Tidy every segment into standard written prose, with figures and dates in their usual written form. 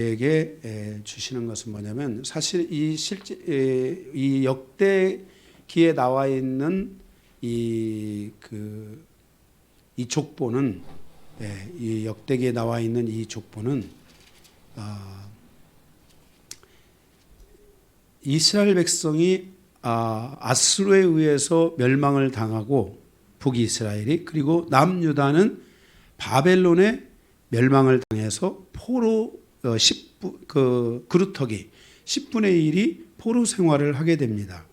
에게 주시는 것은 뭐냐면, 사실 이 역대기에 나와 있는 이 족보는, 이 역대기에 나와 있는 이 족보는 이스라엘 백성이 아수르에 의해서 멸망을 당하고, 북이스라엘이, 그리고 남유다는 바벨론에 멸망을 당해서 포로 그루터기 10분의 1이 포로 생활을 하게 됩니다.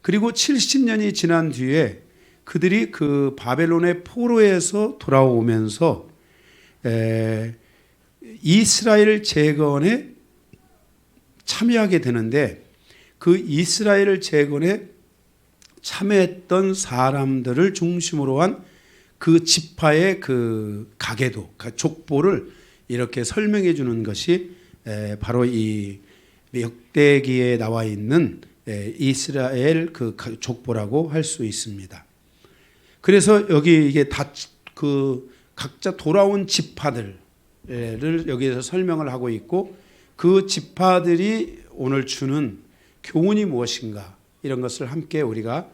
그리고 70년이 지난 뒤에 그들이 그 바벨론의 포로에서 돌아오면서 이스라엘 재건에 참여하게 되는데, 그 이스라엘 재건에 참여했던 사람들을 중심으로 한 그 지파의 그 가계도, 족보를 이렇게 설명해 주는 것이 바로 이 역대기에 나와 있는 이스라엘 그 족보라고 할 수 있습니다. 그래서 여기 이게 다 그 각자 돌아온 지파들을 여기에서 설명을 하고 있고, 그 지파들이 오늘 주는 교훈이 무엇인가, 이런 것을 함께 우리가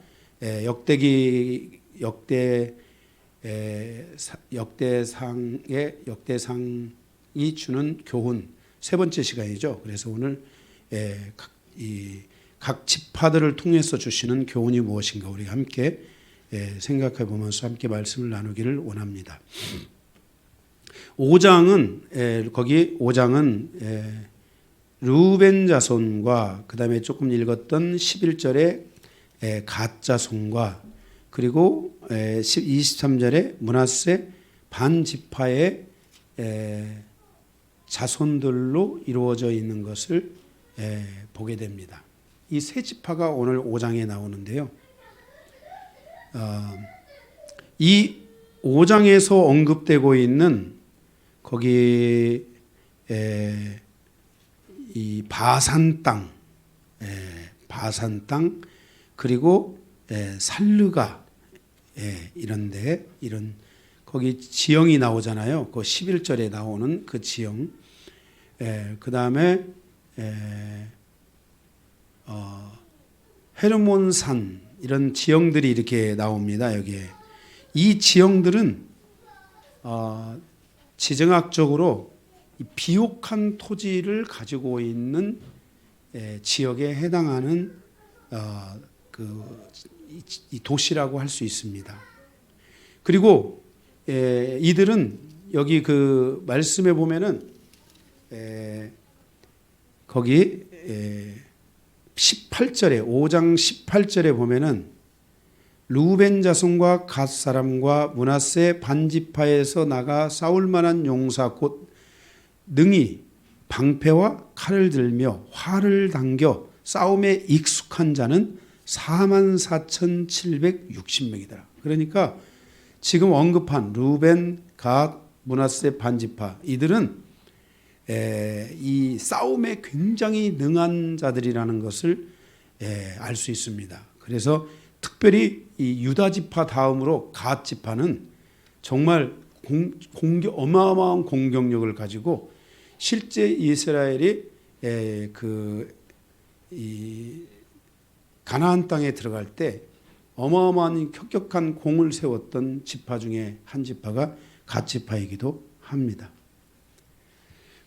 역대상이 주는 교훈 세 번째 시간이죠. 그래서 오늘 각 지파들을 통해서 주시는 교훈이 무엇인가 우리가 함께 생각해 보면서 함께 말씀을 나누기를 원합니다. 5장은 거기 5장은 르우벤 자손과, 그 다음에 조금 읽었던 11절에 갓 자손과, 그리고 23절에 므낫세 반지파의 자손들로 이루어져 있는 것을 보게 됩니다. 이 세 지파가 오늘 5장에 나오는데요. 이 5장에서 언급되고 있는 거기 이 바산 땅, 그리고 살르가, 이런데 이런 거기 지형이 나오잖아요. 그 11절에 나오는 그 지형. 그 다음에 헤르몬산, 이런 지형들이 이렇게 나옵니다. 여기에 이 지형들은 지정학적으로 비옥한 토지를 가지고 있는 지역에 해당하는 이 도시라고 할 수 있습니다. 그리고 이들은 여기 그 말씀에 보면은 거기 18절에 5장 18절에 보면은 르우벤 자손과 갓 사람과 므낫세 반지파에서 나가 싸울 만한 용사 곧 능히 방패와 칼을 들며 활을 당겨 싸움에 익숙한 자는 44,760명이더라. 그러니까 지금 언급한 르우벤, 갓, 므낫세 반지파, 이들은 이 싸움에 굉장히 능한 자들이라는 것을 알 수 있습니다. 그래서 특별히 이 유다 지파 다음으로 갓 지파는 정말 어마어마한 공격력을 가지고, 실제 이스라엘이 이 가나안 땅에 들어갈 때 어마어마한 혁혁한 공을 세웠던 지파 중에 한 지파가 갓 지파이기도 합니다.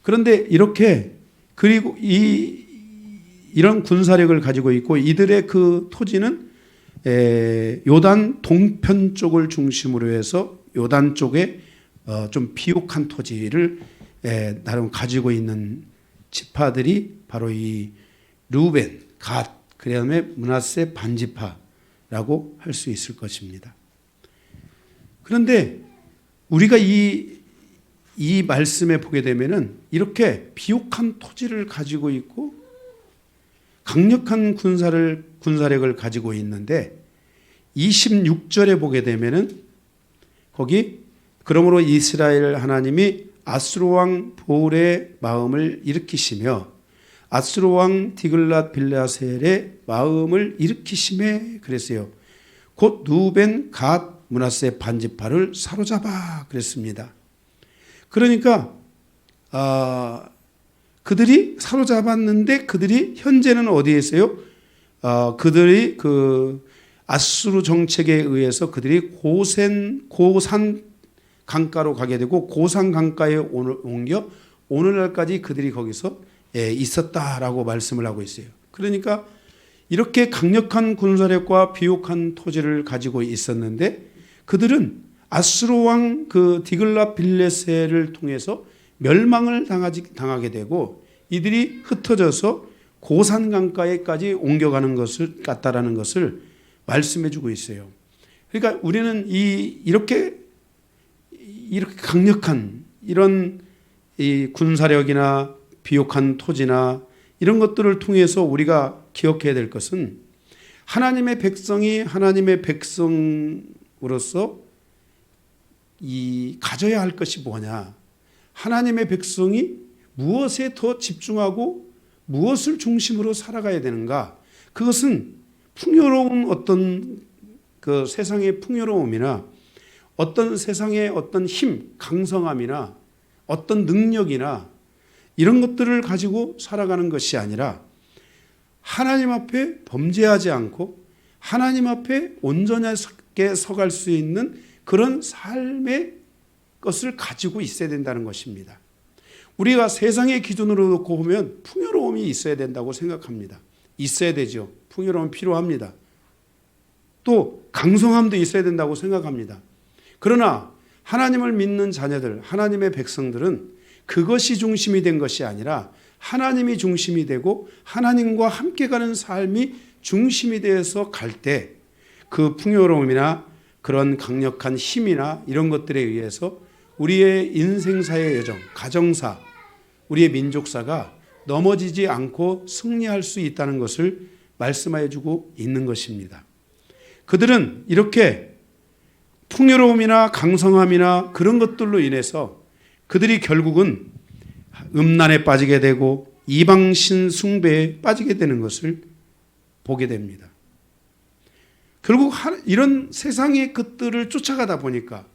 그런데 이렇게, 그리고 이런 군사력을 가지고 있고, 이들의 그 토지는 요단 동편 쪽을 중심으로 해서 요단 쪽에 좀 비옥한 토지를 나름 가지고 있는 지파들이 바로 이 르우벤, 갓, 그 다음에 므낫세 반지파라고 할 수 있을 것입니다. 그런데 우리가 이 말씀에 보게 되면은 이렇게 비옥한 토지를 가지고 있고 강력한 군사력을 가지고 있는데, 26절에 보게 되면은 거기 그러므로 이스라엘 하나님이 아수르 왕 보울의 마음을 일으키시며 아수르 왕 디글랏 빌레셀의 마음을 일으키심에 그랬어요. 곧 르우벤, 갓, 므낫세 반지파를 사로잡아 그랬습니다. 그러니까 그들이 사로잡았는데 그들이 현재는 어디에 있어요? 그들이 그 아수르 정책에 의해서 그들이 고산 강가로 가게 되고 고산 강가에 옮겨 오늘날까지 그들이 거기서 있었다라고 말씀을 하고 있어요. 그러니까 이렇게 강력한 군사력과 비옥한 토지를 가지고 있었는데 그들은 아수르 왕 그 디글라빌레셀을 통해서 멸망을 당하게 되고 이들이 흩어져서 고산 강가에까지 옮겨가는 것을 같다라는 것을 말씀해주고 있어요. 그러니까 우리는 이렇게 강력한 이런 이 군사력이나 비옥한 토지나 이런 것들을 통해서 우리가 기억해야 될 것은 하나님의 백성이 하나님의 백성으로서 가져야 할 것이 뭐냐? 하나님의 백성이 무엇에 더 집중하고 무엇을 중심으로 살아가야 되는가? 그것은 풍요로운 어떤 그 세상의 풍요로움이나 어떤 세상의 어떤 힘, 강성함이나 어떤 능력이나 이런 것들을 가지고 살아가는 것이 아니라 하나님 앞에 범죄하지 않고 하나님 앞에 온전하게 서갈 수 있는 그런 삶의 것을 가지고 있어야 된다는 것입니다. 우리가 세상의 기준으로 놓고 보면 풍요로움이 있어야 된다고 생각합니다. 있어야 되죠. 풍요로움 필요합니다. 또 강성함도 있어야 된다고 생각합니다. 그러나 하나님을 믿는 자녀들, 하나님의 백성들은 그것이 중심이 된 것이 아니라 하나님이 중심이 되고 하나님과 함께 가는 삶이 중심이 되어서 갈 때 그 풍요로움이나 그런 강력한 힘이나 이런 것들에 의해서 우리의 인생사의 여정, 가정사, 우리의 민족사가 넘어지지 않고 승리할 수 있다는 것을 말씀하여 주고 있는 것입니다. 그들은 이렇게 풍요로움이나 강성함이나 그런 것들로 인해서 그들이 결국은 음란에 빠지게 되고 이방신 숭배에 빠지게 되는 것을 보게 됩니다. 결국 이런 세상의 것들을 쫓아가다 보니까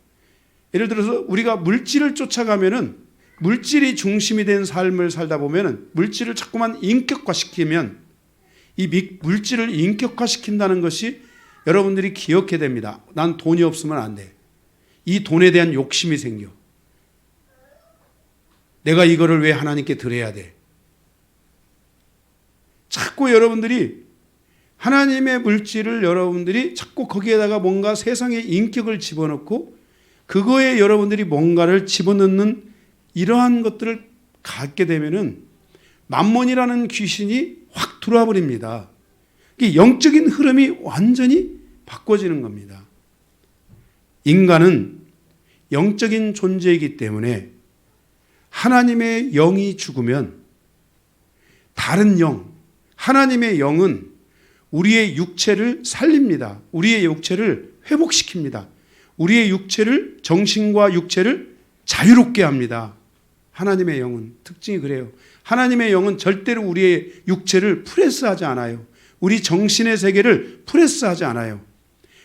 예를 들어서 우리가 물질을 쫓아가면은 물질이 중심이 된 삶을 살다 보면은 물질을 자꾸만 인격화시키면 이 물질을 인격화시킨다는 것이 여러분들이 기억해야 됩니다. 난 돈이 없으면 안 돼. 이 돈에 대한 욕심이 생겨. 내가 이거를 왜 하나님께 드려야 돼? 자꾸 여러분들이 하나님의 물질을 여러분들이 자꾸 거기에다가 뭔가 세상의 인격을 집어넣고 그거에 여러분들이 뭔가를 집어넣는 이러한 것들을 갖게 되면은 만몬이라는 귀신이 확 들어와 버립니다. 영적인 흐름이 완전히 바꿔지는 겁니다. 인간은 영적인 존재이기 때문에 하나님의 영이 죽으면 다른 영, 하나님의 영은 우리의 육체를 살립니다. 우리의 육체를 회복시킵니다. 우리의 육체를, 정신과 육체를 자유롭게 합니다. 하나님의 영은 특징이 그래요. 하나님의 영은 절대로 우리의 육체를 프레스하지 않아요. 우리 정신의 세계를 프레스하지 않아요.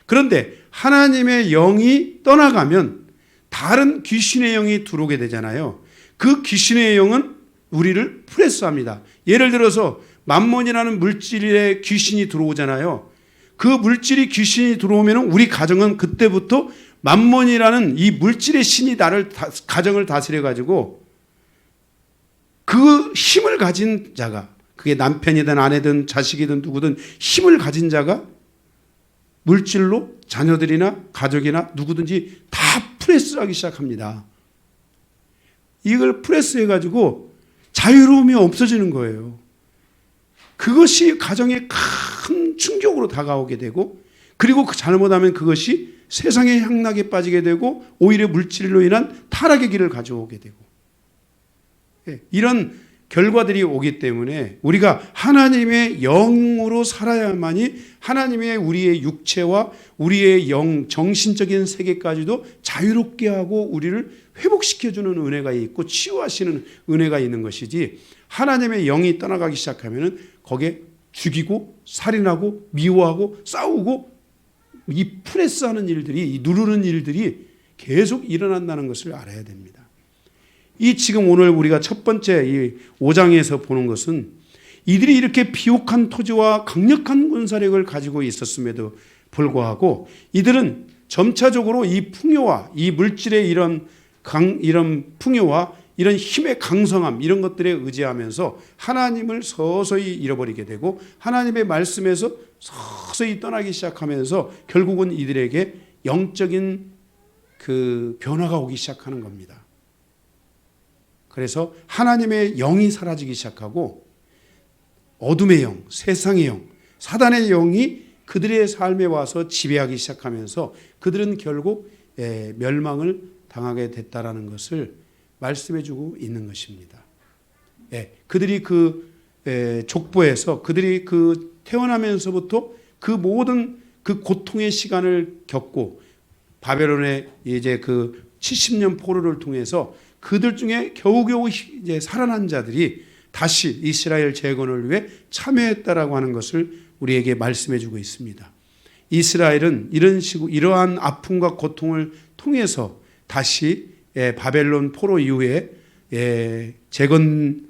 그런데 하나님의 영이 떠나가면 다른 귀신의 영이 들어오게 되잖아요. 그 귀신의 영은 우리를 프레스합니다. 예를 들어서 만몬이라는 물질에 귀신이 들어오잖아요. 그 물질이 귀신이 들어오면 우리 가정은 그때부터 만몬이라는 이 물질의 신이 가정을 다스려 가지고 그 힘을 가진 자가, 그게 남편이든 아내든 자식이든 누구든 힘을 가진 자가 물질로 자녀들이나 가족이나 누구든지 다 프레스하기 시작합니다. 이걸 프레스해 가지고 자유로움이 없어지는 거예요. 그것이 가정에 큰 충격으로 다가오게 되고, 그리고 잘못하면 그것이 세상의 향락에 빠지게 되고 오히려 물질로 인한 타락의 길을 가져오게 되고, 이런 결과들이 오기 때문에 우리가 하나님의 영으로 살아야만이 하나님의 우리의 육체와 우리의 영, 정신적인 세계까지도 자유롭게 하고 우리를 회복시켜주는 은혜가 있고 치유하시는 은혜가 있는 것이지, 하나님의 영이 떠나가기 시작하면 거기에 죽이고 살인하고 미워하고 싸우고 이 프레스하는 일들이, 이 누르는 일들이 계속 일어난다는 것을 알아야 됩니다. 이 지금 오늘 우리가 첫 번째 이 5장에서 보는 것은 이들이 이렇게 비옥한 토지와 강력한 군사력을 가지고 있었음에도 불구하고 이들은 점차적으로 이 풍요와 이 물질의 이런 풍요와 이런 힘의 강성함 이런 것들에 의지하면서 하나님을 서서히 잃어버리게 되고 하나님의 말씀에서 서서히 떠나기 시작하면서 결국은 이들에게 영적인 그 변화가 오기 시작하는 겁니다. 그래서 하나님의 영이 사라지기 시작하고 어둠의 영, 세상의 영, 사단의 영이 그들의 삶에 와서 지배하기 시작하면서 그들은 결국 멸망을 당하게 됐다라는 것을 말씀해주고 있는 것입니다. 그들이 그 족보에서 그들이 그 태어나면서부터 그 모든 그 고통의 시간을 겪고 바벨론의 이제 그 70년 포로를 통해서 그들 중에 겨우겨우 이제 살아난 자들이 다시 이스라엘 재건을 위해 참여했다라고 하는 것을 우리에게 말씀해주고 있습니다. 이스라엘은 이러한 아픔과 고통을 통해서 다시 바벨론 포로 이후에 재건이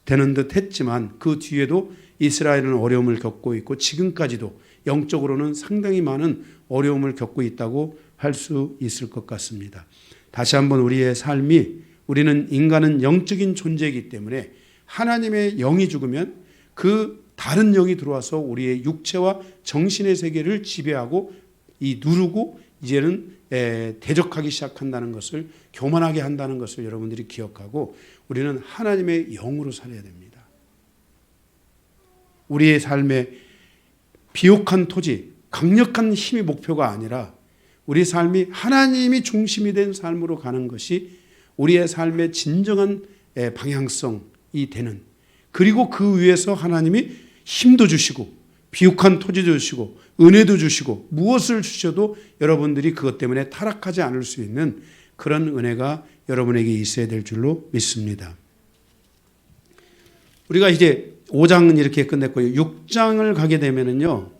되는 듯 했지만 그 뒤에도 이스라엘은 어려움을 겪고 있고 지금까지도 영적으로는 상당히 많은 어려움을 겪고 있다고 할 수 있을 것 같습니다. 다시 한번 우리의 삶이 우리는 인간은 영적인 존재이기 때문에 하나님의 영이 죽으면 그 다른 영이 들어와서 우리의 육체와 정신의 세계를 지배하고 누르고 이제는 대적하기 시작한다는 것을 교만하게 한다는 것을 여러분들이 기억하고 우리는 하나님의 영으로 살아야 됩니다. 우리의 삶에 비옥한 토지, 강력한 힘이 목표가 아니라 우리 삶이 하나님이 중심이 된 삶으로 가는 것이 우리의 삶의 진정한 방향성이 되는 그리고 그 위에서 하나님이 힘도 주시고 비옥한 토지도 주시고 은혜도 주시고 무엇을 주셔도 여러분들이 그것 때문에 타락하지 않을 수 있는 그런 은혜가 여러분에게 있어야 될 줄로 믿습니다. 우리가 이제 5장은 이렇게 끝냈고요. 6장을 가게 되면은요.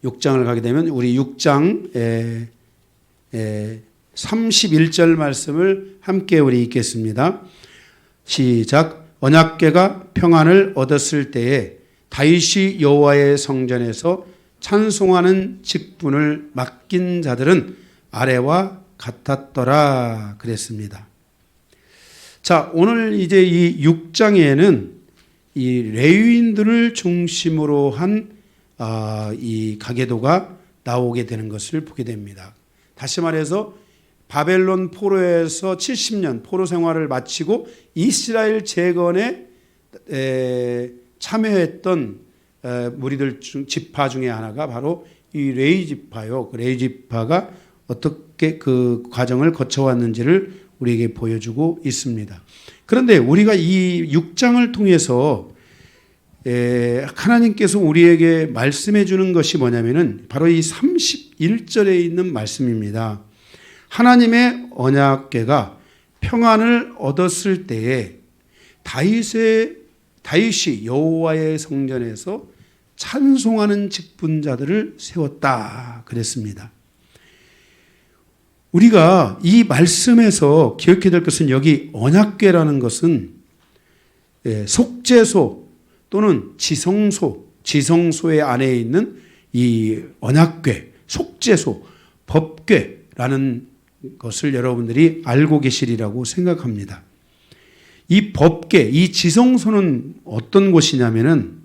6장을 가게 되면 우리 6장 31절 말씀을 함께 우리 읽겠습니다. 시작. 언약궤가 평안을 얻었을 때에 다윗이 여호와의 성전에서 찬송하는 직분을 맡긴 자들은 아래와 같았더라 그랬습니다. 자, 오늘 이제 이 6장에는 이 레위인들을 중심으로 한 이 가계도가 나오게 되는 것을 보게 됩니다. 다시 말해서 바벨론 포로에서 70년 포로 생활을 마치고 이스라엘 재건에 참여했던 무리들 지파 중에 하나가 바로 이 레위 지파요. 그 레위 지파가 어떻게 그 과정을 거쳐왔는지를 우리에게 보여주고 있습니다. 그런데 우리가 이 6장을 통해서 하나님께서 우리에게 말씀해 주는 것이 뭐냐면은 바로 이 31절에 있는 말씀입니다. 하나님의 언약궤가 평안을 얻었을 때에 다윗이 여호와의 성전에서 찬송하는 직분자들을 세웠다 그랬습니다. 우리가 이 말씀에서 기억해야 될 것은 여기 언약궤라는 것은 속죄소 또는 지성소의 안에 있는 이 언약궤, 속죄소, 법궤라는 것을 여러분들이 알고 계시리라고 생각합니다. 이 법궤, 이 지성소는 어떤 곳이냐면은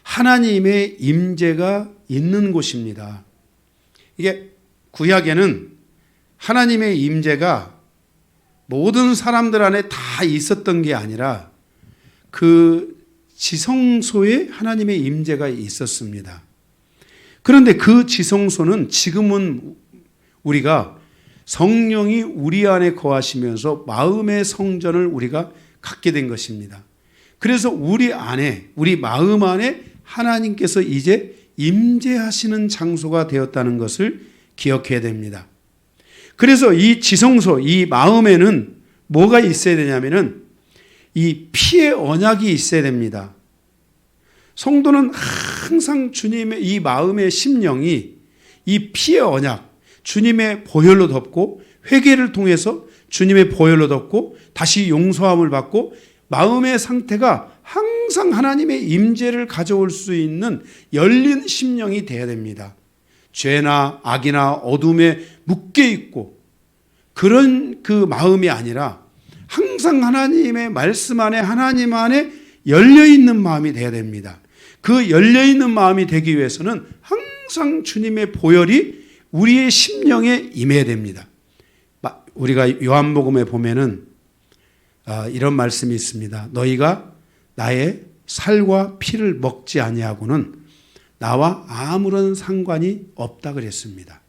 하나님의 임재가 있는 곳입니다. 이게 구약에는 하나님의 임재가 모든 사람들 안에 다 있었던 게 아니라 그 지성소에 하나님의 임재가 있었습니다. 그런데 그 지성소는 지금은 우리가 성령이 우리 안에 거하시면서 마음의 성전을 우리가 갖게 된 것입니다. 그래서 우리 안에, 우리 마음 안에 하나님께서 이제 임재하시는 장소가 되었다는 것을 기억해야 됩니다. 그래서 이 지성소, 이 마음에는 뭐가 있어야 되냐면은 이 피의 언약이 있어야 됩니다. 성도는 항상 주님의 이 마음의 심령이 이 피의 언약, 주님의 보혈로 덮고 회개를 통해서 주님의 보혈로 덮고 다시 용서함을 받고 마음의 상태가 항상 하나님의 임재를 가져올 수 있는 열린 심령이 되어야 됩니다. 죄나 악이나 어둠에 묶여 있고 그런 그 마음이 아니라 항상 하나님의 말씀 안에 하나님 안에 열려있는 마음이 되어야 됩니다. 그 열려있는 마음이 되기 위해서는 항상 주님의 보혈이 우리의 심령에 임해야 됩니다. 우리가 요한복음에 보면은 이런 말씀이 있습니다. 너희가 나의 살과 피를 먹지 아니하고는 나와 아무런 상관이 없다 그랬습니다.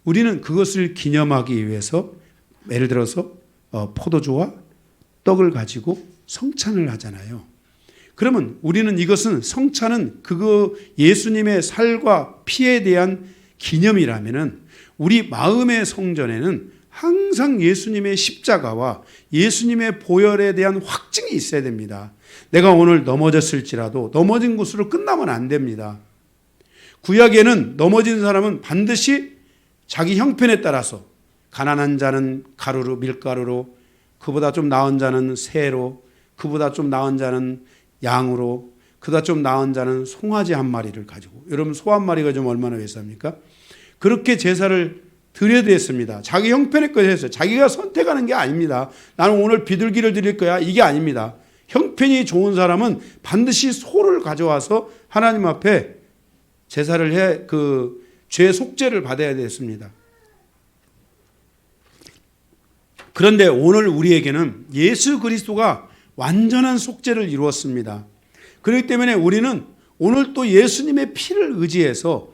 우리는 그것을 기념하기 위해서 예를 들어서 포도주와 떡을 가지고 성찬을 하잖아요. 그러면 우리는 이것은 성찬은 그거 예수님의 살과 피에 대한 기념이라면은 우리 마음의 성전에는 항상 예수님의 십자가와 예수님의 보혈에 대한 확증이 있어야 됩니다. 내가 오늘 넘어졌을지라도 넘어진 곳으로 끝나면 안 됩니다. 구약에는 넘어진 사람은 반드시 자기 형편에 따라서 가난한 자는 가루로 밀가루로, 그보다 좀 나은 자는 새로, 그보다 좀 나은 자는 양으로, 그보다 좀 나은 자는 송아지 한 마리를 가지고, 여러분 소 한 마리가 좀 얼마나 비쌉니까? 그렇게 제사를 드려야 됐습니다. 자기 형편의 것을 했어요. 자기가 선택하는 게 아닙니다. 나는 오늘 비둘기를 드릴 거야, 이게 아닙니다. 형편이 좋은 사람은 반드시 소를 가져와서 하나님 앞에 제사를 해 그 죄 속죄를 받아야 됐습니다. 그런데 오늘 우리에게는 예수 그리스도가 완전한 속죄를 이루었습니다. 그렇기 때문에 우리는 오늘 또 예수님의 피를 의지해서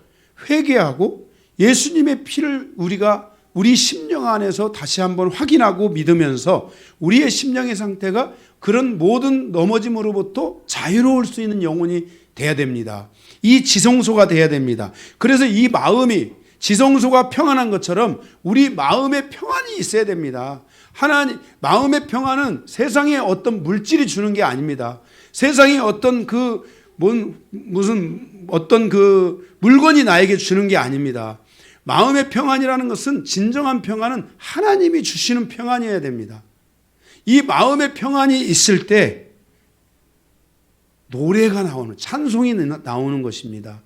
회개하고 예수님의 피를 우리가 우리 심령 안에서 다시 한번 확인하고 믿으면서 우리의 심령의 상태가 그런 모든 넘어짐으로부터 자유로울 수 있는 영혼이 돼야 됩니다. 이 지성소가 돼야 됩니다. 그래서 이 마음이 지성소가 평안한 것처럼 우리 마음의 평안이 있어야 됩니다. 하나님, 마음의 평안은 세상에 어떤 물질이 주는 게 아닙니다. 세상에 어떤 어떤 물건이 나에게 주는 게 아닙니다. 마음의 평안이라는 것은, 진정한 평안은 하나님이 주시는 평안이어야 됩니다. 이 마음의 평안이 있을 때 노래가 나오는, 찬송이 나오는 것입니다.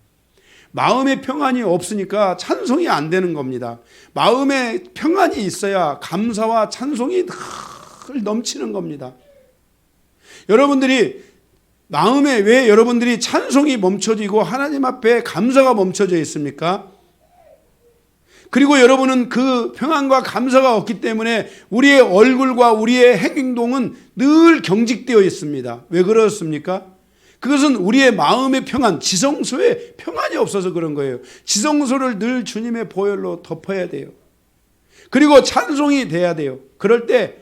마음의 평안이 없으니까 찬송이 안 되는 겁니다. 마음의 평안이 있어야 감사와 찬송이 늘 넘치는 겁니다. 여러분들이 마음에 왜 여러분들이 찬송이 멈춰지고 하나님 앞에 감사가 멈춰져 있습니까? 그리고 여러분은 그 평안과 감사가 없기 때문에 우리의 얼굴과 우리의 행동은 늘 경직되어 있습니다. 왜 그렇습니까? 그것은 우리의 마음의 평안, 지성소에 평안이 없어서 그런 거예요. 지성소를 늘 주님의 보혈로 덮어야 돼요. 그리고 찬송이 돼야 돼요. 그럴 때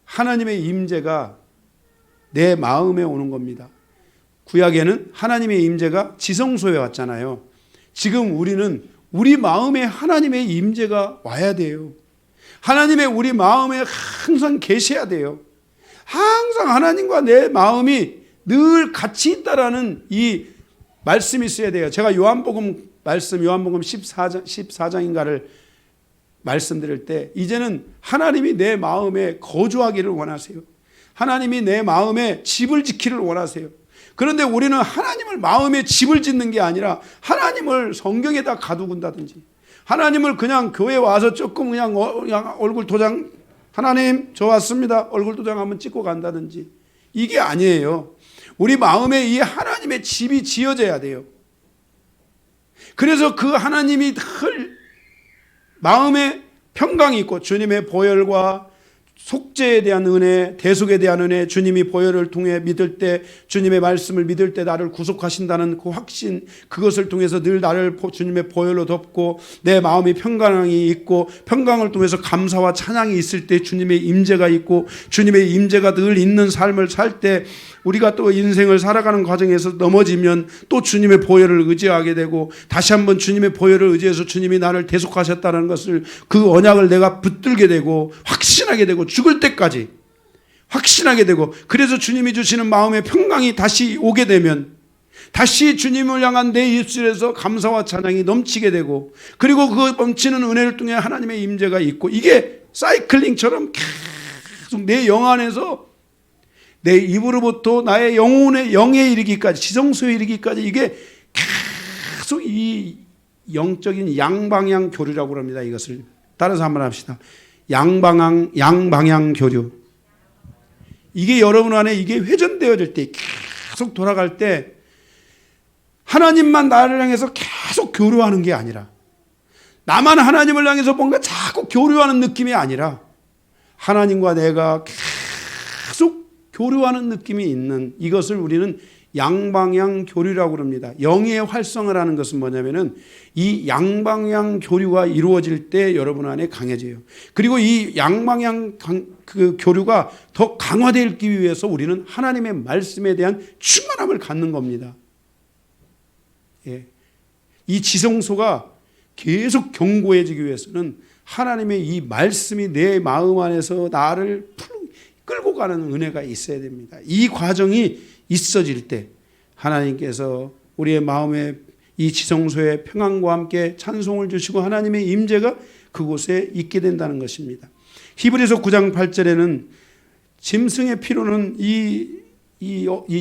하나님의 임재가 내 마음에 오는 겁니다. 구약에는 하나님의 임재가 지성소에 왔잖아요. 지금 우리는 우리 마음에 하나님의 임재가 와야 돼요. 하나님의 우리 마음에 항상 계셔야 돼요. 항상 하나님과 내 마음이 늘 같이 있다라는 이 말씀이 있어야 돼요. 제가 요한복음 14장인가를 말씀드릴 때 이제는 하나님이 내 마음에 거주하기를 원하세요. 하나님이 내 마음에 집을 지키기를 원하세요. 그런데 우리는 하나님을 마음에 집을 짓는 게 아니라 하나님을 성경에다 가두군다든지, 하나님을 그냥 교회 와서 조금 그냥 얼굴 도장, 하나님 저 왔습니다, 얼굴 도장 한번 찍고 간다든지, 이게 아니에요. 우리 마음에 이 하나님의 집이 지어져야 돼요. 그래서 그 하나님이 늘 마음에 평강이 있고 주님의 보혈과 속죄에 대한 은혜, 대속에 대한 은혜, 주님이 보혈을 통해 믿을 때, 주님의 말씀을 믿을 때 나를 구속하신다는 그 확신, 그것을 통해서 늘 나를 주님의 보혈로 덮고 내 마음이 평강이 있고, 평강을 통해서 감사와 찬양이 있을 때 주님의 임재가 있고, 주님의 임재가 늘 있는 삶을 살 때 우리가 또 인생을 살아가는 과정에서 넘어지면 또 주님의 보혈을 의지하게 되고, 다시 한번 주님의 보혈을 의지해서 주님이 나를 대속하셨다는 것을, 그 언약을 내가 붙들게 되고 확신하게 되고 죽을 때까지 확신하게 되고, 그래서 주님이 주시는 마음의 평강이 다시 오게 되면, 다시 주님을 향한 내 입술에서 감사와 찬양이 넘치게 되고, 그리고 그 넘치는 은혜를 통해 하나님의 임재가 있고, 이게 사이클링처럼 계속 내 영 안에서 내 입으로부터 나의 영에 이르기까지, 지성소에 이르기까지, 이게 계속 이 영적인 양방향 교류라고 합니다. 이것을 따라서 한번 합시다. 양방향 교류. 이게 여러분 안에 이게 회전되어질 때, 계속 돌아갈 때, 하나님만 나를 향해서 계속 교류하는 게 아니라, 나만 하나님을 향해서 뭔가 자꾸 교류하는 느낌이 아니라, 하나님과 내가 계속 교류하는 느낌이 있는, 이것을 우리는 양방향 교류라고 합니다. 영의 활성을 하는 것은 뭐냐면은 이 양방향 교류가 이루어질 때 여러분 안에 강해져요. 그리고 이 양방향 그 교류가 더 강화되기 위해서 우리는 하나님의 말씀에 대한 충만함을 갖는 겁니다. 예. 이 지성소가 계속 견고해지기 위해서는 하나님의 이 말씀이 내 마음 안에서 나를 끌고 가는 은혜가 있어야 됩니다. 이 과정이 있어질 때 하나님께서 우리의 마음에 이 지성소의 평안과 함께 찬송을 주시고 하나님의 임재가 그곳에 있게 된다는 것입니다. 히브리서 9장 8절에는 짐승의 피로는 이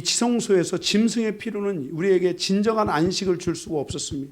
지성소에서 짐승의 피로는 우리에게 진정한 안식을 줄 수가 없었습니다.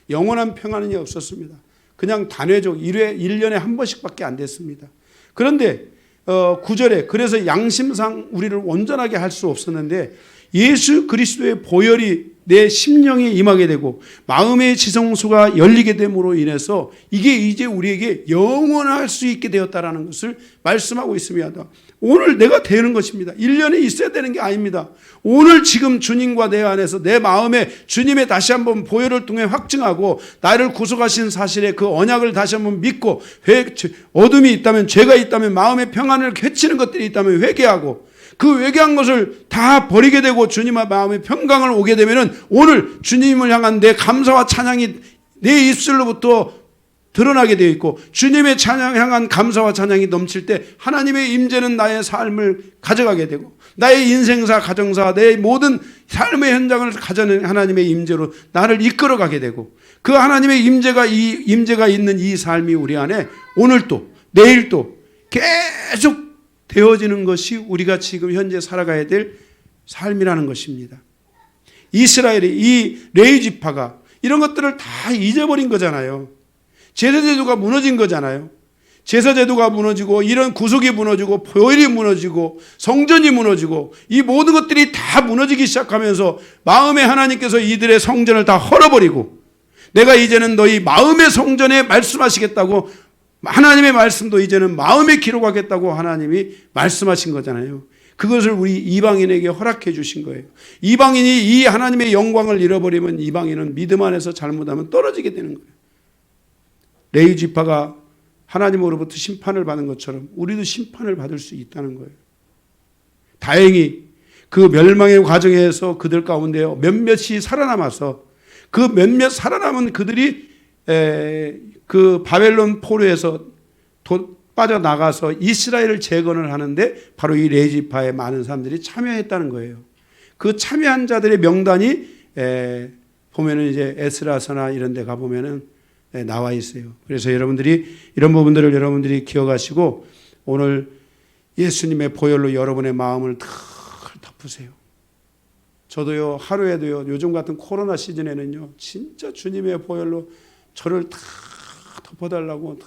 영원한 평안이 없었습니다. 그냥 단회적 1년에 한 번씩밖에 안 됐습니다. 그런데 9절에 그래서 양심상 우리를 온전하게 할 수 없었는데 예수 그리스도의 보혈이 내 심령에 임하게 되고 마음의 지성소가 열리게 됨으로 인해서 이게 이제 우리에게 영원할 수 있게 되었다라는 것을 말씀하고 있습니다. 오늘 내가 되는 것입니다. 1년에 있어야 되는 게 아닙니다. 오늘 지금 주님과 내 안에서 내 마음에 주님의 다시 한번 보혈을 통해 확증하고 나를 구속하신 사실에 그 언약을 다시 한번 믿고 어둠이 있다면, 죄가 있다면, 마음의 평안을 해치는 것들이 있다면 회개하고 그 회개한 것을 다 버리게 되고 주님의 마음의 평강을 오게 되면은 오늘 주님을 향한 내 감사와 찬양이 내 입술로부터 드러나게 되어 있고 주님의 찬양 향한 감사와 찬양이 넘칠 때 하나님의 임재는 나의 삶을 가져가게 되고 나의 인생사, 가정사, 내 모든 삶의 현장을 가져는 하나님의 임재로 나를 이끌어가게 되고 그 하나님의 임재가 있는 이 삶이 우리 안에 오늘도 내일도 계속 되어지는 것이 우리가 지금 현재 살아가야 될 삶이라는 것입니다. 이스라엘의 이 레위 지파가 이런 것들을 다 잊어버린 거잖아요. 제사제도가 무너진 거잖아요. 제사제도가 무너지고 이런 구속이 무너지고 보혈이 무너지고 성전이 무너지고 이 모든 것들이 다 무너지기 시작하면서 마음의 하나님께서 이들의 성전을 다 헐어버리고 내가 이제는 너희 마음의 성전에 말씀하시겠다고 하나님의 말씀도 이제는 마음에 기록하겠다고 하나님이 말씀하신 거잖아요. 그것을 우리 이방인에게 허락해 주신 거예요. 이방인이 이 하나님의 영광을 잃어버리면 이방인은 믿음 안에서 잘못하면 떨어지게 되는 거예요. 레위 지파가 하나님으로부터 심판을 받은 것처럼 우리도 심판을 받을 수 있다는 거예요. 다행히 그 멸망의 과정에서 그들 가운데 몇몇이 살아남아서 그 몇몇 살아남은 그들이 그 바벨론 포로에서 빠져나가서 이스라엘을 재건을 하는데 바로 이 레위 지파의 많은 사람들이 참여했다는 거예요. 그 참여한 자들의 명단이 보면은 이제 에스라서나 이런 데 가보면은 나와 있어요. 그래서 여러분들이 이런 부분들을 여러분들이 기억하시고 오늘 예수님의 보혈로 여러분의 마음을 다 덮으세요. 저도요, 하루에도요, 요즘 같은 코로나 시즌에는요, 진짜 주님의 보혈로 저를 다 덮어달라고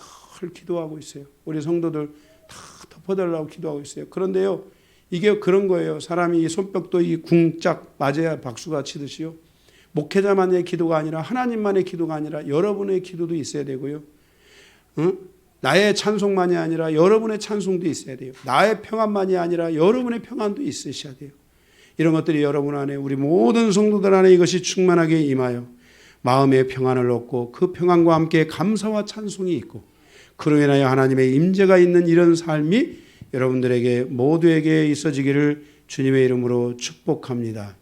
늘 기도하고 있어요. 우리 성도들 다 덮어달라고 기도하고 있어요. 그런데요, 이게 그런 거예요. 사람이 이 손뼉도 이 궁짝 맞아야 박수가 치듯이요. 목회자만의 기도가 아니라 하나님만의 기도가 아니라 여러분의 기도도 있어야 되고요. 나의 찬송만이 아니라 여러분의 찬송도 있어야 돼요. 나의 평안만이 아니라 여러분의 평안도 있으셔야 돼요. 이런 것들이 여러분 안에 우리 모든 성도들 안에 이것이 충만하게 임하여 마음의 평안을 얻고 그 평안과 함께 감사와 찬송이 있고 그로 인하여 하나님의 임재가 있는 이런 삶이 여러분들에게 모두에게 있어지기를 주님의 이름으로 축복합니다.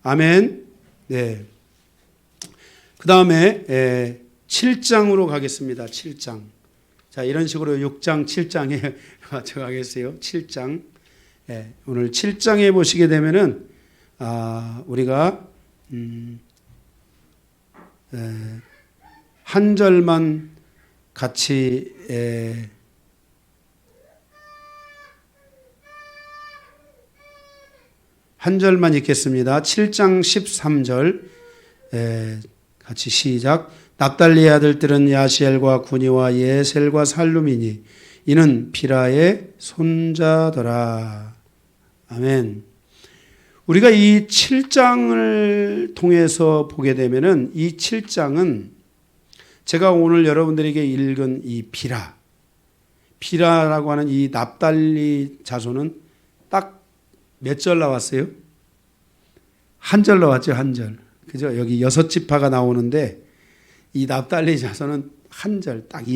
아멘. 네. 그 다음에 7장으로 가겠습니다. 7장. 자, 이런 식으로 6장, 7장에 맞춰가겠어요. 7장. 오늘 7장에 보시게 되면은 우리가 한 절만 같이 한 절만 읽겠습니다. 7장 13절 같이 시작. 납달리의 아들들은 야시엘과 구니와 예셀과 살룸이니 이는 비라의 손자더라. 아멘. 우리가 이 7장을 통해서 보게 되면은 이 7장은 제가 오늘 여러분들에게 읽은 이 비라라고 하는 이 납달리 자손은 딱 몇 절 나왔어요? 한 절 나왔죠, 한 절. 그죠? 여기 6지파가 나오는데 이 납달리 자손은 한 절, 딱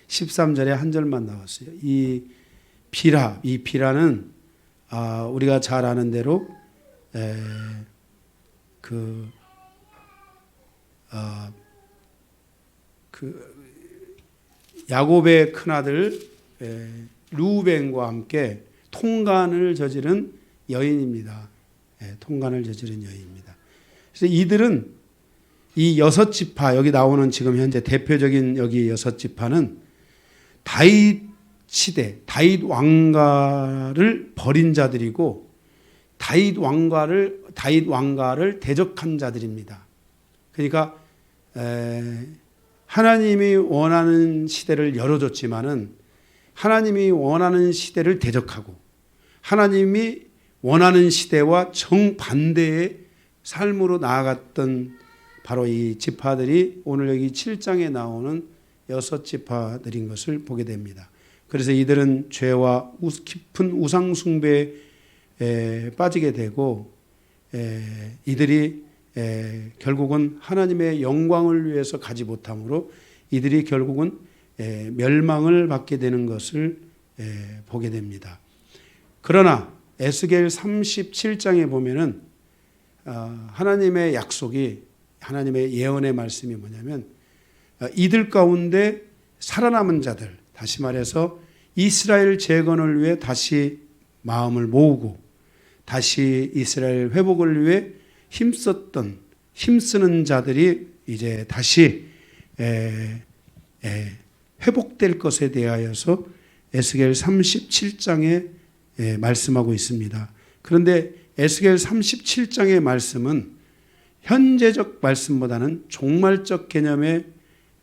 13절에 한 절만 나왔어요. 이 비라는 우리가 잘 아는 대로 야곱의 큰아들 르우벤과 함께 통간을 저지른 여인입니다. 통간을 저지른 여인입니다. 그래서 이들은 이 6지파, 여기 나오는 지금 현재 대표적인 여기 6지파는 다윗 시대, 다윗 왕가를 버린 자들이고 다윗 왕가를 대적한 자들입니다. 그러니까 하나님이 원하는 시대를 열어줬지만은 하나님이 원하는 시대를 대적하고 하나님이 원하는 시대와 정반대의 삶으로 나아갔던 바로 이 지파들이 오늘 여기 7장에 나오는 6지파들인 것을 보게 됩니다. 그래서 이들은 죄와 깊은 우상 숭배에 빠지게 되고 이들이 결국은 하나님의 영광을 위해서 가지 못함으로 이들이 결국은 멸망을 받게 되는 것을 보게 됩니다. 그러나 에스겔 37장에 보면은 하나님의 약속이, 하나님의 예언의 말씀이 뭐냐면 이들 가운데 살아남은 자들, 다시 말해서 이스라엘 재건을 위해 다시 마음을 모으고 다시 이스라엘 회복을 위해 힘쓰는 자들이 이제 다시 회복될 것에 대하여서 에스겔 37장에 말씀하고 있습니다. 그런데 에스겔 37장의 말씀은 현재적 말씀보다는 종말적 개념의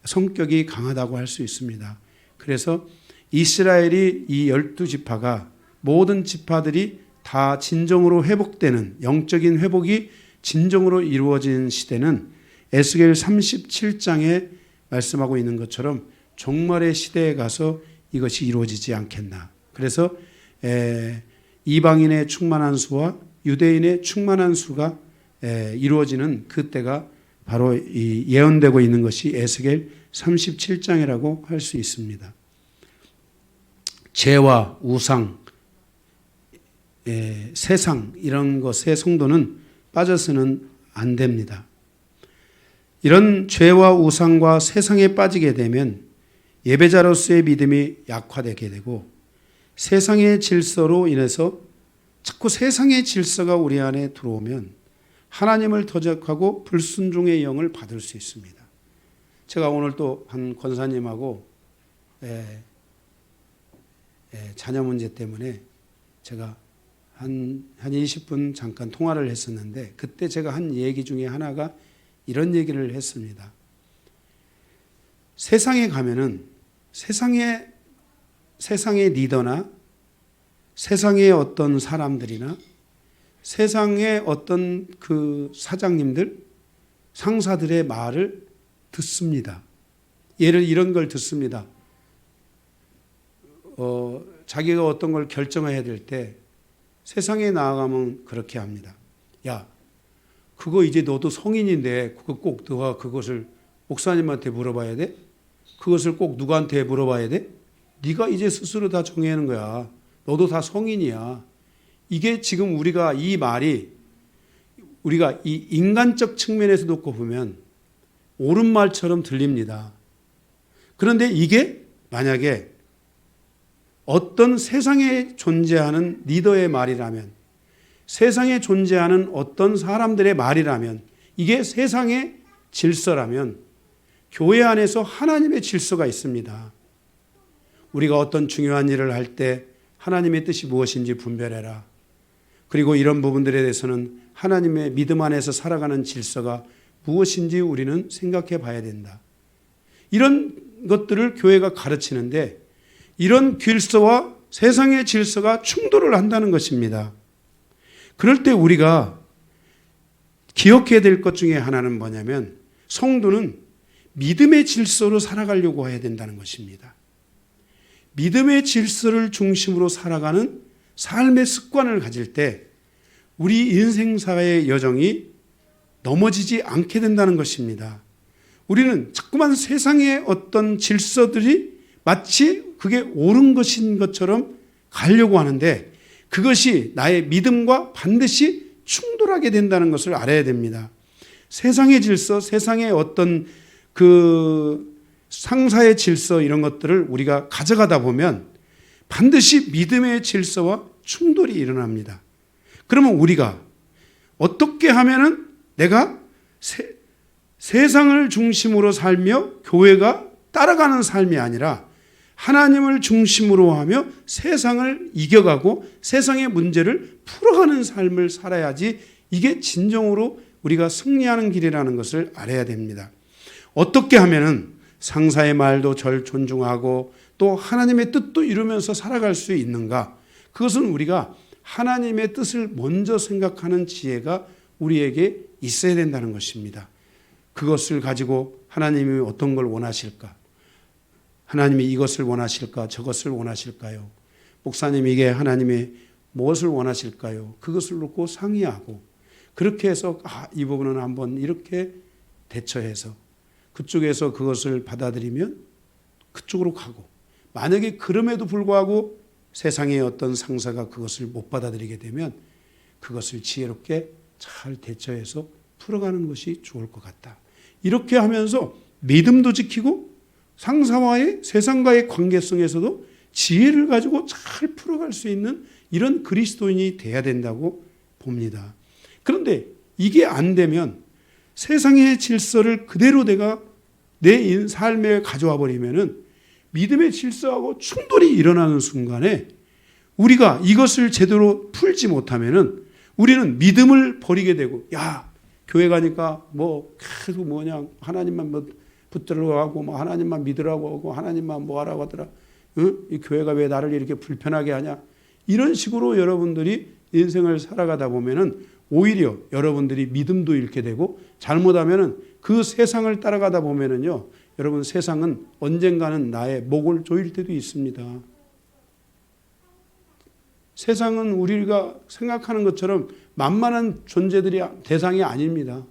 성격이 강하다고 할 수 있습니다. 그래서 이스라엘이 이 12지파가 모든 지파들이 다 진정으로 회복되는, 영적인 회복이 진정으로 이루어진 시대는 에스겔 37장에 말씀하고 있는 것처럼 종말의 시대에 가서 이것이 이루어지지 않겠나. 그래서 이방인의 충만한 수와 유대인의 충만한 수가 이루어지는 그때가 바로 이 예언되고 있는 것이 에스겔 37장이라고 할 수 있습니다. 죄와 우상, 세상 이런 것에 성도는 빠져서는 안 됩니다. 이런 죄와 우상과 세상에 빠지게 되면 예배자로서의 믿음이 약화되게 되고 세상의 질서로 인해서 자꾸 세상의 질서가 우리 안에 들어오면 하나님을 더적하고 불순종의 영을 받을 수 있습니다. 제가 오늘 또 한 권사님하고 자녀 문제 때문에 제가 한 20분 잠깐 통화를 했었는데 그때 제가 한 얘기 중에 하나가 이런 얘기를 했습니다. 세상에 가면은 세상의 리더나 세상의 어떤 사람들이나 세상의 어떤 그 사장님들, 상사들의 말을 듣습니다. 이런 걸 듣습니다. 자기가 어떤 걸 결정해야 될 때 세상에 나아가면 그렇게 합니다. 야, 그거 이제 너도 성인인데 그거 꼭 너가 그것을 목사님한테 물어봐야 돼? 그것을 꼭 누구한테 물어봐야 돼? 네가 이제 스스로 다 정해야 하는 거야. 너도 다 성인이야. 이게 지금 우리가 이 말이 우리가 이 인간적 측면에서 놓고 보면 옳은 말처럼 들립니다. 그런데 이게 만약에 어떤 세상에 존재하는 리더의 말이라면 세상에 존재하는 어떤 사람들의 말이라면, 이게 세상의 질서라면 교회 안에서 하나님의 질서가 있습니다. 우리가 어떤 중요한 일을 할 때 하나님의 뜻이 무엇인지 분별해라. 그리고 이런 부분들에 대해서는 하나님의 믿음 안에서 살아가는 질서가 무엇인지 우리는 생각해 봐야 된다. 이런 것들을 교회가 가르치는데 이런 질서와 세상의 질서가 충돌을 한다는 것입니다. 그럴 때 우리가 기억해야 될 것 중에 하나는 뭐냐면 성도는 믿음의 질서로 살아가려고 해야 된다는 것입니다. 믿음의 질서를 중심으로 살아가는 삶의 습관을 가질 때 우리 인생사의 여정이 넘어지지 않게 된다는 것입니다. 우리는 자꾸만 세상의 어떤 질서들이 마치 그게 옳은 것인 것처럼 가려고 하는데 그것이 나의 믿음과 반드시 충돌하게 된다는 것을 알아야 됩니다. 세상의 질서, 세상의 어떤 그 상사의 질서 이런 것들을 우리가 가져가다 보면 반드시 믿음의 질서와 충돌이 일어납니다. 그러면 우리가 어떻게 하면은 내가 세상을 중심으로 살며 교회가 따라가는 삶이 아니라 하나님을 중심으로 하며 세상을 이겨가고 세상의 문제를 풀어가는 삶을 살아야지 이게 진정으로 우리가 승리하는 길이라는 것을 알아야 됩니다. 어떻게 하면은 상사의 말도 절 존중하고 또 하나님의 뜻도 이루면서 살아갈 수 있는가? 그것은 우리가 하나님의 뜻을 먼저 생각하는 지혜가 우리에게 있어야 된다는 것입니다. 그것을 가지고 하나님이 어떤 걸 원하실까? 하나님이 이것을 원하실까? 저것을 원하실까요? 목사님 이게 하나님이 무엇을 원하실까요? 그것을 놓고 상의하고 그렇게 해서 이 부분은 한번 이렇게 대처해서 그쪽에서 그것을 받아들이면 그쪽으로 가고 만약에 그럼에도 불구하고 세상의 어떤 상사가 그것을 못 받아들이게 되면 그것을 지혜롭게 잘 대처해서 풀어가는 것이 좋을 것 같다. 이렇게 하면서 믿음도 지키고 상사와의 세상과의 관계성에서도 지혜를 가지고 잘 풀어갈 수 있는 이런 그리스도인이 돼야 된다고 봅니다. 그런데 이게 안 되면 세상의 질서를 그대로 내가 내 삶에 가져와 버리면은 믿음의 질서하고 충돌이 일어나는 순간에 우리가 이것을 제대로 풀지 못하면은 우리는 믿음을 버리게 되고 교회 가니까 계속 하나님만 붙들으라고 하고 하나님만 믿으라고 하고 하나님만 하라고 하더라. 이 교회가 왜 나를 이렇게 불편하게 하냐? 이런 식으로 여러분들이 인생을 살아가다 보면은 오히려 여러분들이 믿음도 잃게 되고 잘못하면은 그 세상을 따라가다 보면은요, 여러분 세상은 언젠가는 나의 목을 조일 때도 있습니다. 세상은 우리가 생각하는 것처럼 만만한 존재들이 대상이 아닙니다.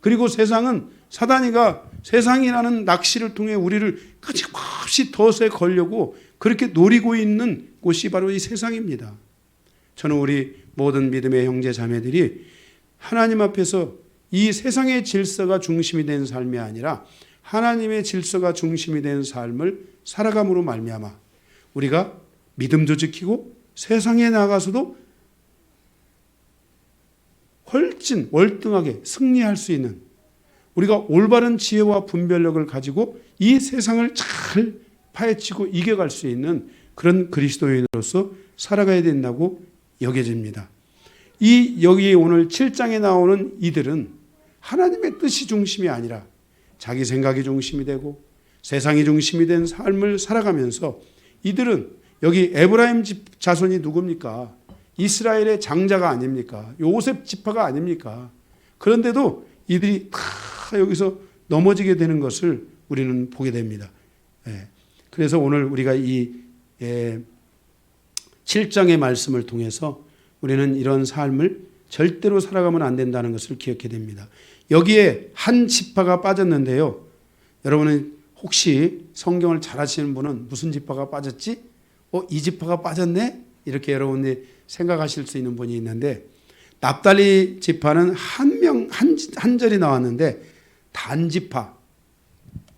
그리고 세상은 사단이가 세상이라는 낚시를 통해 우리를 끊임없이 덫에 걸려고 그렇게 노리고 있는 곳이 바로 이 세상입니다. 저는 우리 모든 믿음의 형제 자매들이 하나님 앞에서 이 세상의 질서가 중심이 된 삶이 아니라 하나님의 질서가 중심이 된 삶을 살아감으로 말미암아 우리가 믿음도 지키고 세상에 나가서도 훨씬 월등하게 승리할 수 있는 우리가 올바른 지혜와 분별력을 가지고 이 세상을 잘 파헤치고 이겨갈 수 있는 그런 그리스도인으로서 살아가야 된다고 여겨집니다. 여기 오늘 7장에 나오는 이들은 하나님의 뜻이 중심이 아니라 자기 생각이 중심이 되고 세상이 중심이 된 삶을 살아가면서 이들은 여기 에브라임 자손이 누굽니까? 이스라엘의 장자가 아닙니까? 요셉 지파가 아닙니까? 그런데도 이들이 다 여기서 넘어지게 되는 것을 우리는 보게 됩니다. 그래서 오늘 우리가 이 7장의 말씀을 통해서 우리는 이런 삶을 절대로 살아가면 안 된다는 것을 기억해야 됩니다. 여기에 한 지파가 빠졌는데요. 여러분은 혹시 성경을 잘 아시는 분은 무슨 지파가 빠졌지? 이 지파가 빠졌네? 이렇게 여러분이 생각하실 수 있는 분이 있는데 납달리 지파는 한 절이 나왔는데 단지파.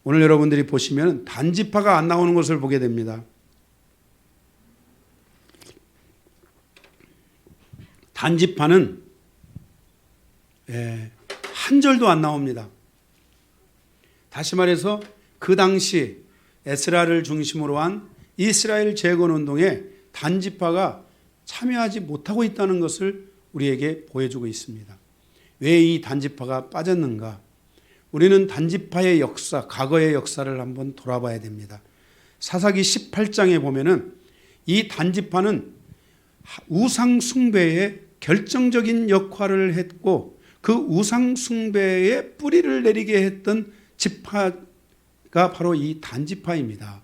오늘 여러분들이 보시면 단지파가 안 나오는 것을 보게 됩니다. 단지파는 한 절도 안 나옵니다. 다시 말해서 그 당시 에스라를 중심으로 한 이스라엘 재건운동에 단지파가 참여하지 못하고 있다는 것을 우리에게 보여주고 있습니다. 왜 이 단지파가 빠졌는가? 우리는 단지파의 역사, 과거의 역사를 한번 돌아봐야 됩니다. 사사기 18장에 보면은 이 단지파는 우상 숭배에 결정적인 역할을 했고 그 우상 숭배에 뿌리를 내리게 했던 지파가 바로 이 단지파입니다.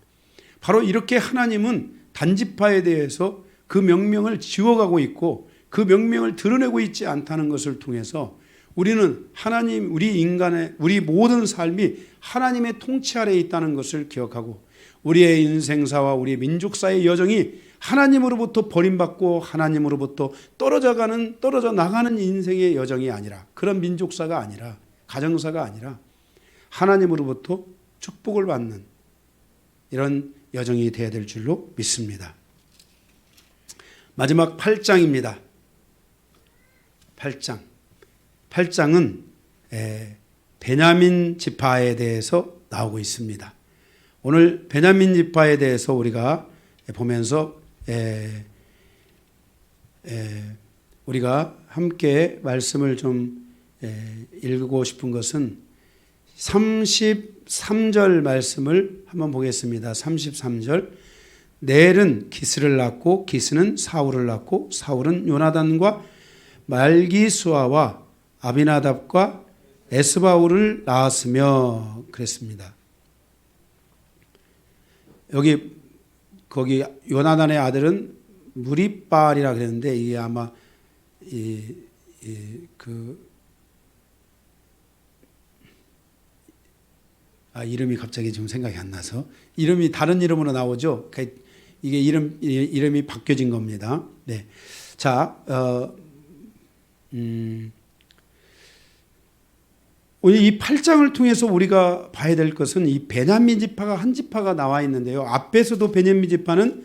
바로 이렇게 하나님은 단지파에 대해서 그 명령을 지워가고 있고 그 명령을 드러내고 있지 않다는 것을 통해서 우리는 하나님, 우리 모든 삶이 하나님의 통치 아래에 있다는 것을 기억하고 우리의 인생사와 우리 민족사의 여정이 하나님으로부터 버림받고 하나님으로부터 떨어져 나가는 인생의 여정이 아니라, 그런 민족사가 아니라, 가정사가 아니라 하나님으로부터 축복을 받는 이런 여정이 되어야 될 줄로 믿습니다. 마지막 8장입니다. 8장은 베냐민 지파에 대해서 나오고 있습니다. 오늘 베냐민 지파에 대해서 우리가 보면서 우리가 함께 말씀을 좀 읽고 싶은 것은 33절 말씀을 한번 보겠습니다. 33절. 넬은 기스를 낳고 기스는 사울을 낳고 사울은 요나단과 말기수아와 아비나답과 에스바울을 낳았으며 그랬습니다. 거기 요나단의 아들은 무리발이라 그랬는데 이게 아마 이름이 갑자기 지금 생각이 안 나서 이름이 다른 이름으로 나오죠. 이게 이름이 바뀌어진 겁니다. 네. 자, 오늘 이 8장을 통해서 우리가 봐야 될 것은 이 베냐민 지파가 한 지파가 나와 있는데요. 앞에서도 베냐민 지파는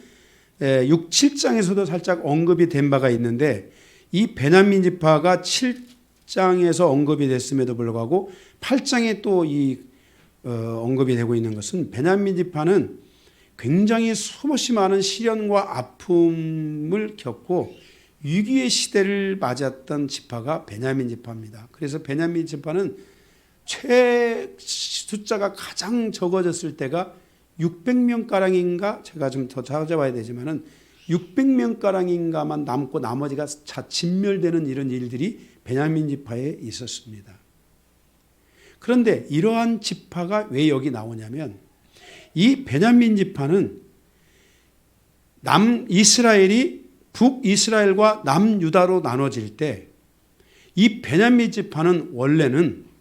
6, 7장에서도 살짝 언급이 된 바가 있는데 이 베냐민 지파가 7장에서 언급이 됐음에도 불구하고 8장에 또 언급이 되고 있는 것은 베냐민 지파는 굉장히 수없이 많은 시련과 아픔을 겪고 위기의 시대를 맞았던 지파가 베냐민 지파입니다. 그래서 베냐민 지파는 숫자가 가장 적어졌을 때가 600명가량인가, 제가 좀 더 찾아봐야 되지만은 600명가량인가만 남고 나머지가 진멸되는 이런 일들이 베냐민 지파에 있었습니다. 그런데 이러한 지파가 왜 여기 나오냐면 이 베냐민 지파는 남이스라엘이 북이스라엘과 남유다로 나눠질 때 이 베냐민 지파는 원래는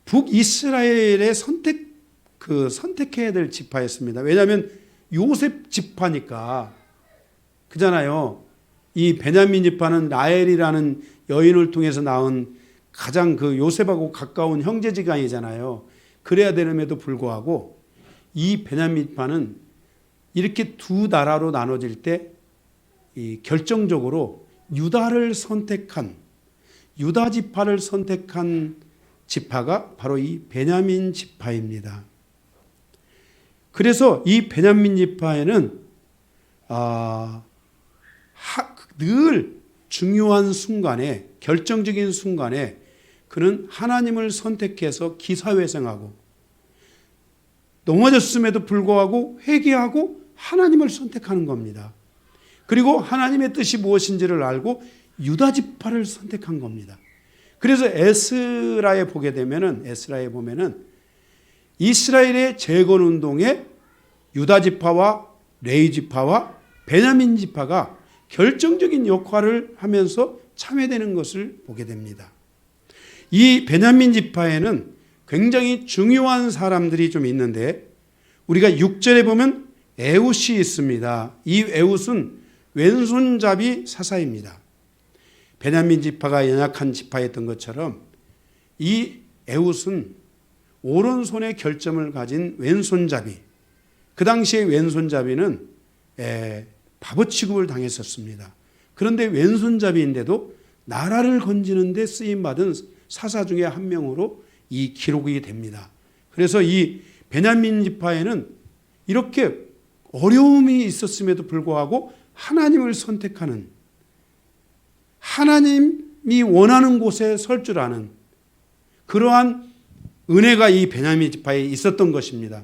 북이스라엘의 선택해야 될 지파였습니다. 왜냐하면 요셉 지파니까 그잖아요. 이 베냐민 지파는 라헬이라는 여인을 통해서 낳은 가장 요셉하고 가까운 형제지간이잖아요. 그래야 되는데도 불구하고 이 베냐민 지파는 이렇게 두 나라로 나눠질 때 결정적으로 유다 지파를 선택한 지파가 바로 이 베냐민 지파입니다. 그래서 이 베냐민 지파에는 늘 중요한 순간에, 결정적인 순간에 그는 하나님을 선택해서 기사회생하고 넘어졌음에도 불구하고 회개하고 하나님을 선택하는 겁니다. 그리고 하나님의 뜻이 무엇인지를 알고 유다 지파를 선택한 겁니다. 그래서 에스라에 보면은 이스라엘의 재건 운동에 유다 지파와 레위 지파와 베냐민 지파가 결정적인 역할을 하면서 참여되는 것을 보게 됩니다. 이 베냐민 지파에는 굉장히 중요한 사람들이 좀 있는데 우리가 6절에 보면 에훗이 있습니다. 이 에훗은 왼손잡이 사사입니다. 베냐민 지파가 연약한 지파였던 것처럼 이 에훗은 오른손의 결점을 가진 왼손잡이. 그 당시에 왼손잡이는 바보 취급을 당했었습니다. 그런데 왼손잡이인데도 나라를 건지는 데 쓰임받은 사사 중에 한 명으로 이 기록이 됩니다. 그래서 이 베냐민 지파에는 이렇게 어려움이 있었음에도 불구하고 하나님을 선택하는, 하나님이 원하는 곳에 설 줄 아는 그러한 은혜가 이 베냐민 지파에 있었던 것입니다.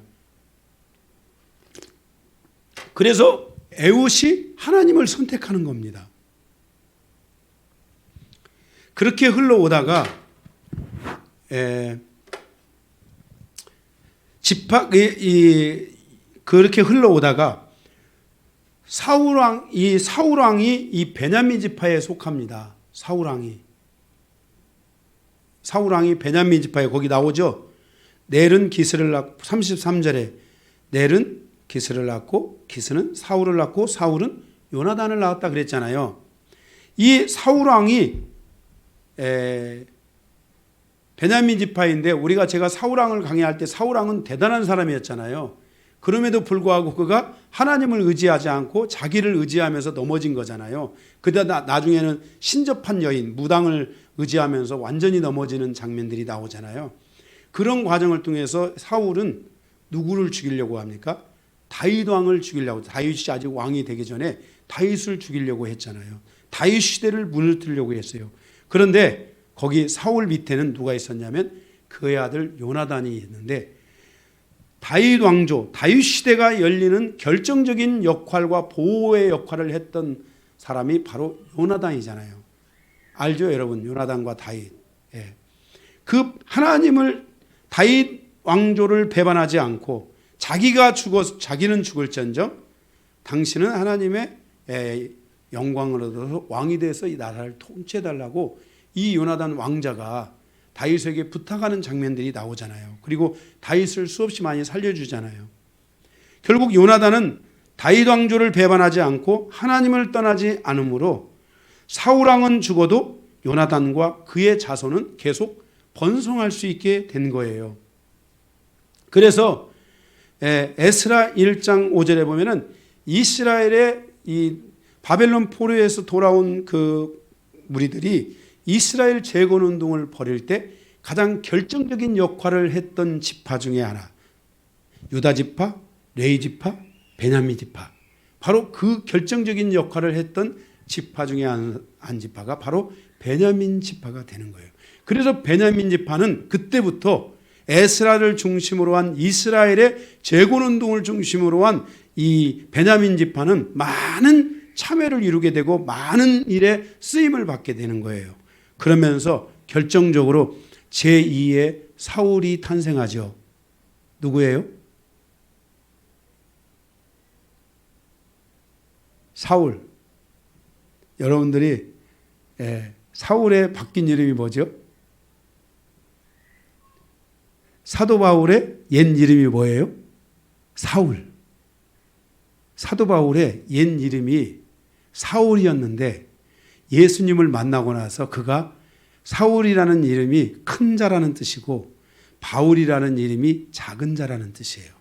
그래서 에훗이 하나님을 선택하는 겁니다. 그렇게 흘러오다가 그렇게 흘러오다가 사울왕이 이 베냐민 지파에 속합니다. 사울왕이 베냐민 지파에 거기 나오죠. 넬은 기스를 낳고 33절에 넬은 기스를 낳고 기스는 사울을 낳고 사울은 요나단을 낳았다 그랬잖아요. 이 사울왕이 베냐민 지파인데 우리가 제가 사울왕을 강의할 때 사울왕은 대단한 사람이었잖아요. 그럼에도 불구하고 그가 하나님을 의지하지 않고 자기를 의지하면서 넘어진 거잖아요. 그러다 나중에는 신접한 여인 무당을 의지하면서 완전히 넘어지는 장면들이 나오잖아요. 그런 과정을 통해서 사울은 누구를 죽이려고 합니까? 다윗 왕을 죽이려고, 다윗이 아직 왕이 되기 전에 다윗을 죽이려고 했잖아요. 다윗 시대를 무너뜨리려고 했어요. 그런데 거기 사울 밑에는 누가 있었냐면 그의 아들 요나단이 있는데 다윗 왕조, 다윗 시대가 열리는 결정적인 역할과 보호의 역할을 했던 사람이 바로 요나단이잖아요. 알죠, 여러분? 요나단과 다윗. 그 하나님을, 다윗 왕조를 배반하지 않고 자기는 죽을지언정 당신은 하나님의 영광을 얻어서 왕이 돼서 이 나라를 통치해달라고 이 요나단 왕자가 다윗에게 부탁하는 장면들이 나오잖아요. 그리고 다윗을 수없이 많이 살려주잖아요. 결국 요나단은 다윗 왕조를 배반하지 않고 하나님을 떠나지 않으므로 사울왕은 죽어도 요나단과 그의 자손은 계속 번성할 수 있게 된 거예요. 그래서 에스라 1장 5절에 보면은 이스라엘의 이 바벨론 포로에서 돌아온 그 무리들이 이스라엘 재건운동을 벌일 때 가장 결정적인 역할을 했던 지파 중에 하나, 유다 지파, 레위 지파, 베냐민 지파, 바로 그 결정적인 역할을 했던 지파 중에 한 지파가 바로 베냐민 지파가 되는 거예요. 그래서 베냐민 지파는 그때부터 에스라를 중심으로 한 이스라엘의 재건운동을 중심으로 한 이 베냐민 지파는 많은 참여를 이루게 되고 많은 일에 쓰임을 받게 되는 거예요. 그러면서 결정적으로 제2의 사울이 탄생하죠. 누구예요? 사울. 여러분들이 사울의 바뀐 이름이 뭐죠? 사도 바울의 옛 이름이 뭐예요? 사울. 사도 바울의 옛 이름이 사울이었는데 예수님을 만나고 나서 그가 사울이라는 이름이 큰 자라는 뜻이고 바울이라는 이름이 작은 자라는 뜻이에요.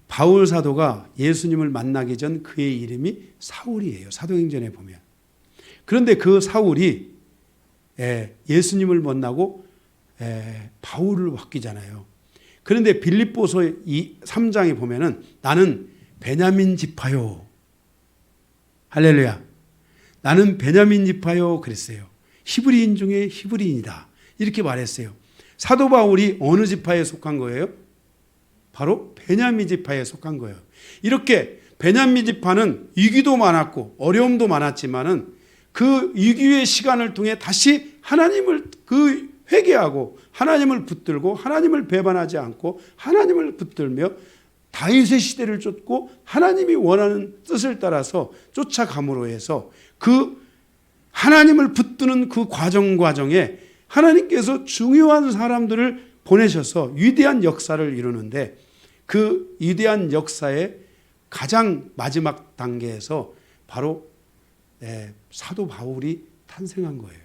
바울 사도가 예수님을 만나기 전 그의 이름이 사울이에요. 사도행전에 보면. 그런데 그 사울이 예수님을 만나고 바울을 바뀌잖아요. 그런데 빌립보서 3장에 보면은 나는 베냐민 지파요. 할렐루야. 나는 베냐민 지파요 그랬어요. 히브리인 중에 히브리인이다. 이렇게 말했어요. 사도 바울이 어느 지파에 속한 거예요? 바로 베냐민 지파에 속한 거예요. 이렇게 베냐민 지파는 위기도 많았고 어려움도 많았지만은 그 위기의 시간을 통해 다시 하나님을 회개하고 하나님을 붙들고 하나님을 배반하지 않고 하나님을 붙들며 다윗의 시대를 쫓고 하나님이 원하는 뜻을 따라서 쫓아감으로 해서 그 하나님을 붙드는 그 과정에 하나님께서 중요한 사람들을 보내셔서 위대한 역사를 이루는데 그 위대한 역사의 가장 마지막 단계에서 바로 사도 바울이 탄생한 거예요.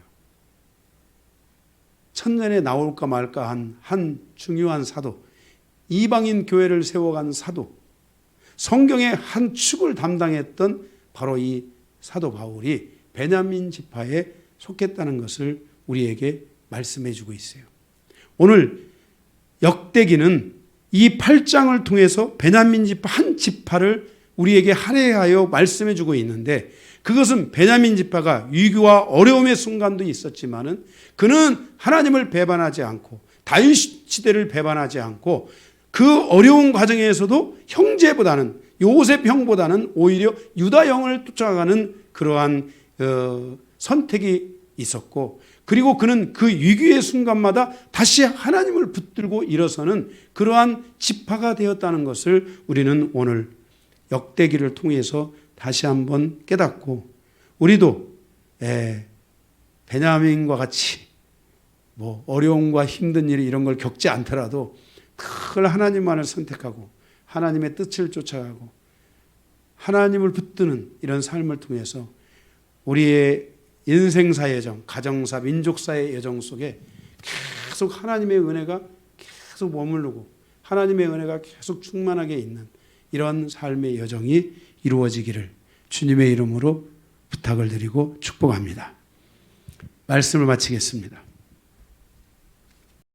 천년에 나올까 말까 한 중요한 사도, 이방인 교회를 세워간 사도, 성경의 한 축을 담당했던 바로 이 사도 바울이 베냐민 지파에 속했다는 것을 우리에게 말씀해 주고 있어요. 오늘 역대기는 이 8장을 통해서 베냐민 지파 한 지파를 우리에게 할애하여 말씀해 주고 있는데, 그것은 베냐민 지파가 위기와 어려움의 순간도 있었지만은 그는 하나님을 배반하지 않고 다윗 시대를 배반하지 않고 그 어려운 과정에서도 형제보다는, 요셉 형보다는 오히려 유다 형을 쫓아가는 그러한 선택이 있었고, 그리고 그는 그 위기의 순간마다 다시 하나님을 붙들고 일어서는 그러한 지파가 되었다는 것을 우리는 오늘 역대기를 통해서 다시 한번 깨닫고, 우리도 베냐민과 같이 뭐 어려움과 힘든 일 이런 걸 겪지 않더라도 늘 하나님만을 선택하고 하나님의 뜻을 쫓아가고 하나님을 붙드는 이런 삶을 통해서 우리의 인생사의 여정, 가정사, 민족사의 여정 속에 계속 하나님의 은혜가 계속 머무르고 하나님의 은혜가 계속 충만하게 있는 이런 삶의 여정이 이루어지기를 주님의 이름으로 부탁을 드리고 축복합니다. 말씀을 마치겠습니다.